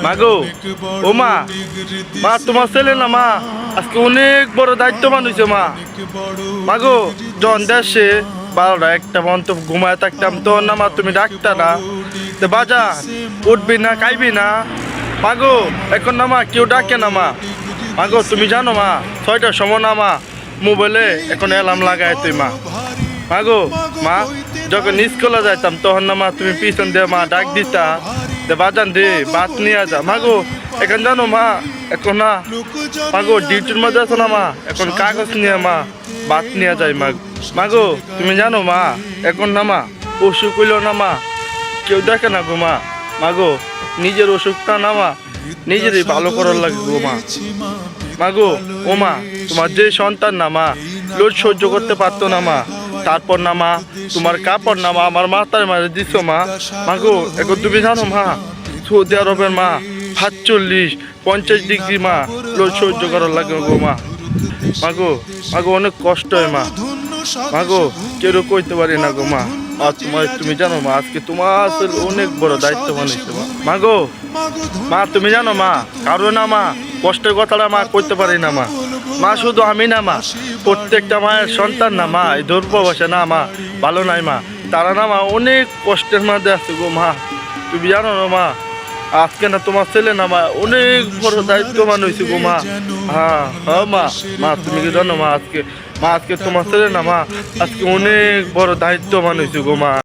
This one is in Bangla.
মাগো ও মা, মা তোমার ছেলে না মা আজকে অনেক বড় দায়িত্ববান হয়েছে মা। মাগো যখন দেশে 12টা 1টা পর্যন্ত ঘুমায় থাকতাম তখন না মা তুমি ডাকতা না বাজা উঠবি না খাইবি না। মাগো এখন না মা কেউ ডাকে না মা। মাগো তুমি জানো মা 6টার সময় না মা মোবাইলে এখন অ্যালার্ম লাগাই তুই মা। মাগো মা যখন স্কুলে যাইতাম তখন না মা তুমি পিছন দিয়ে মা ডাক দিতা বাজান দে ভাত নিয়ে যা। মাগো এখন জানো মা এখন না মাগো ডিউটির মধ্যে আছো না মা এখন কাগজ নিয়ে মা ভাত নিয়ে যায় মা। মাগো তুমি জানো মা এখন না মা অসুখ হইল না মা কেউ দেখে না গো মা। মাগো নিজের অসুখটা না মা নিজেরই ভালো করার লাগে গো মা। মাগো ও মা তোমার যে সন্তান না মা লোড সহ্য করতে পারতো না মা, তারপর না মা তোমার কাপড় না মা আমার মাথায় মারে দিছ মা। মাগো এখন তুমি জানো মা সৌদি আরবের মা 45-50 ডিগ্রি মা লোড সহ্য করার লাগে গো মা। মাগো মাগো অনেক কষ্ট হয় মা। মাগো কেউ কইতে পারি না গো মা। আর তুমি জানো মা আজকে তোমার অনেক বড় দায়িত্ব বানিয়েছে মা। মাগো মা তুমি জানো মা কারো না মা কষ্টের কথাটা মা করতে পারি না মা। মা শুধু আমি না মা প্রত্যেকটা মায়ের সন্তান না মা এই দুর্বশে না মা ভালো নাই মা তারা না মা অনেক কষ্টের মধ্যে আছে গো মা। তুমি জানো না মা আজকে না তোমার ছেলে না মা অনেক বড় দায়িত্ববান হয়েছে গো মা। হ্যাঁ হ্যাঁ মা মা তুমি কি জানো মা আজকে তোমার ছেলে না মা আজকে অনেক বড় দায়িত্ববান হয়েছে গো মা।